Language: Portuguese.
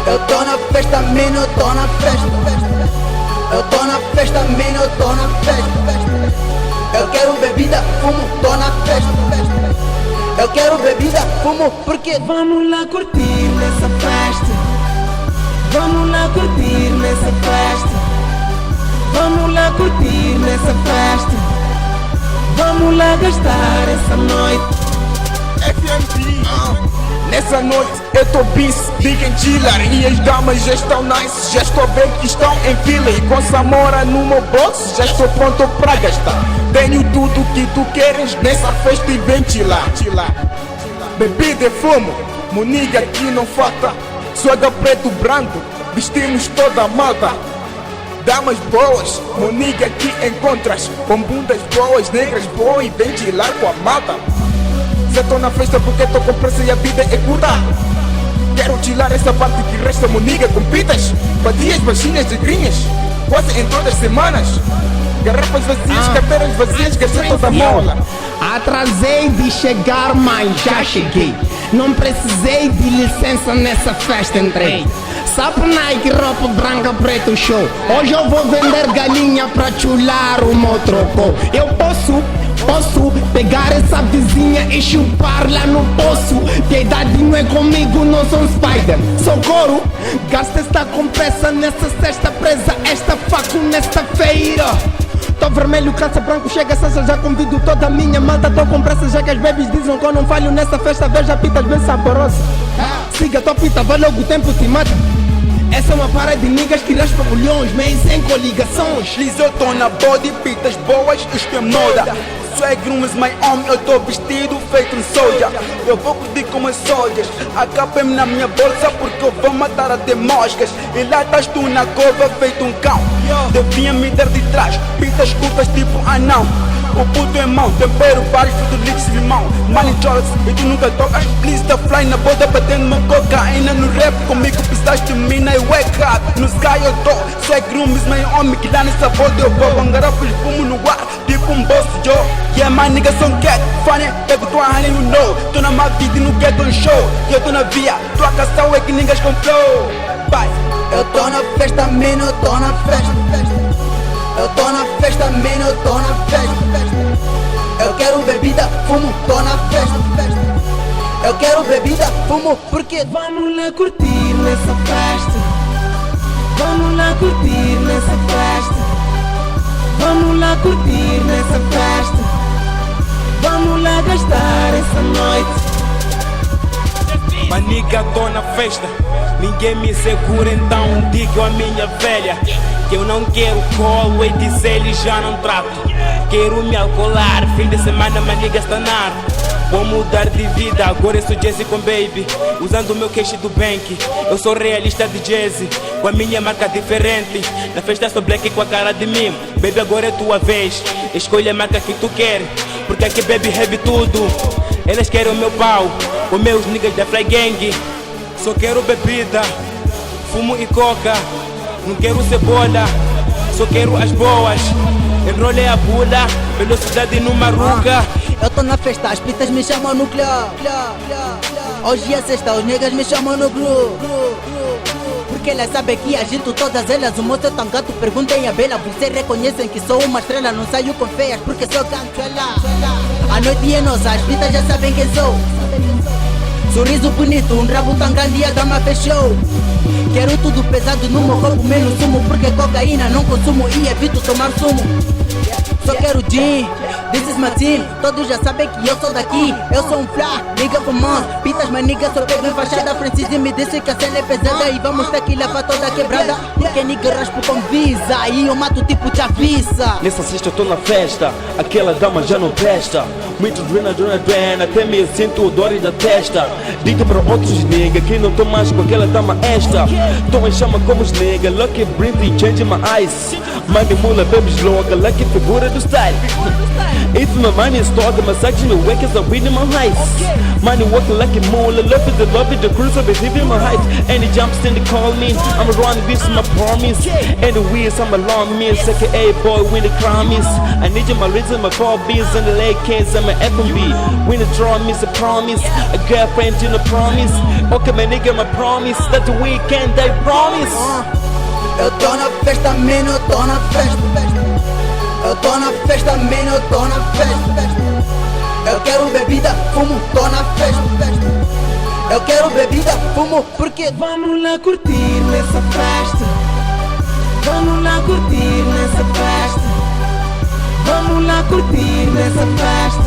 Eu tô na festa, menino, eu tô na festa. Eu tô na festa, menino, eu tô na festa. Eu quero bebida, fumo, tô na festa. Eu quero bebida, fumo, porque vamos lá curtir nessa festa. Vamos lá curtir nessa festa. Vamos lá curtir nessa festa. Vamos lá gastar essa noite. FMP. Nessa noite eu tô busy, big and chiller. E as damas já estão nice, já estou a ver que estão em fila. E com Samora no meu bolso, já estou pronto pra gastar. Tenho tudo que tu queres nessa festa e vem chilar. Bebida e fumo, muniga aqui não falta. Soga preto branco, vestimos toda a malta. Damas boas, muniga aqui encontras. Com bundas boas, negras boas e vem chilar com a malta. Já tô na festa porque tô com pressa e a vida é curta. Quero chilar essa parte que resta, muniga com pitas. Batias, baixinhas e grinhas, quase em todas as semanas. Garrafas vazias, carteiras vazias, gastei toda a mola. Atrasei de chegar, mas já cheguei. Não precisei de licença nessa festa, entrei. Sapo Nike, roupa branca, preto, show. Hoje eu vou vender galinha pra chular o meu trocou. Eu posso pegar essa vizinha e chupar lá no poço. Piedade não é comigo, não sou Spider. Socorro, gasta esta compressa nessa cesta, presa esta faco nesta feira. Tô vermelho, calça branco, chega essa já convido toda a minha malta. Tô com pressa já que as babies dizem que eu não falho nessa festa. Veja pitas bem saborosas. Siga tua pita, vai logo o tempo te mata. Essa é uma parada de niggas que raspa bolhões, meio sem coligações. Liz, eu tô na body, pitas boas, isto é moda. Swag room is my home, eu tô vestido feito um soldier. Eu vou curtir como as soldiers, acabem na minha bolsa porque eu vou matar até moscas. E lá estás tu na cova feito um cão. Devia me dar de trás, pintas curtas tipo anão. O puto é mão, tempero, vários frutos líquidos de limão. Money Charles, e tu nunca tocas. Please tá fly na boda, batendo uma cocaína no rap. Comigo pisaste mina e wake up. No sky eu tô, swag room is my homem. Que lá nessa boda eu vou, com garrafas de fumo no ar. Tipo um boss Joe, yeah my niggas são cat. Funny, pego tua honey you know. Tô na má vida e no ghetto on show. E eu tô na via, tua cação é que niggas com flow. Bye. eu tô na festa, menino, eu tô na festa. Eu tô na festa, menino, eu tô na festa. Eu quero bebida, fumo, tô na festa. Eu quero bebida, fumo, porque vamos lá curtir nessa festa. Vamos lá curtir nessa festa. Vamos lá curtir nessa festa. Vamos lá gastar essa noite. Maniga, tô na festa, ninguém me segura, então digo a minha velha que eu não quero colo e dizer ele já não trato. Quero me alcoolar, fim de semana maniga estanar. Vou mudar de vida, agora eu sou Jesse com baby. Usando o meu cash do bank, eu sou realista de Jesse. Com a minha marca diferente, na festa sou black com a cara de mim. Baby, agora é tua vez, escolha a marca que tu quer, porque aqui baby heavy tudo. Elas querem o meu pau, os meus niggas da Fly Gang. Só quero bebida, fumo e coca. Não quero cebola, só quero as boas. Enrolei a bula, velocidade numa ruga. eu tô na festa, as pitas me chamam no club. Hoje é sexta, os niggas me chamam no grupo. Porque elas sabem que agito todas elas. O moço é tão gato, perguntem a Bela. Vocês reconhecem que sou uma estrela. Não saio com feias porque sou canto ela. A noite é nossa, as pitas já sabem quem sou. Sorriso bonito, um rabo tão grande e a dama fechou. Quero tudo pesado no meu corpo, menos sumo. Porque cocaína não consumo e evito tomar sumo. Só quero gin, this is my team. Todos já sabem que eu sou daqui. Eu sou um fly, nigga com mãos. Pitas, mas nigga só pego enfaixada. Francis me disse que a cena é pesada. E vamos ter que levar toda quebrada. Porque nigga raspo com visa e eu mato tipo te avisa. Nessa sexta eu tô na festa, aquela dama já não presta. Muito drena, até me sinto dor da testa. Diga para outros nigga que não tô mais com aquela dama esta. Tô em chama como os nigga, lucky breathing, change my eyes. Money mula, babies louca, lucky figura do style. If my money is talking, my section of work is a winning my heights. Money walking like a mole, love it, the cruise of it, living my heights. And the jumps in the call me, I'm around this is my promise. And the wheels, I'm alarm me, second A boy, win the crown miss. I need you, my reason, my car beats, and the leg cans, I'm an F&B. Win the draw, miss a promise. A girlfriend, you know, promise. Okay, my nigga, my promise. That the weekend, I promise. Eu tô na festa, menino, eu tô na festa. Eu tô na festa, menino, eu tô na festa. Eu quero bebida, fumo, tô na festa. Eu quero bebida, fumo, porque vamos lá curtir nessa festa. Vamos lá curtir nessa festa. Vamos lá curtir nessa festa.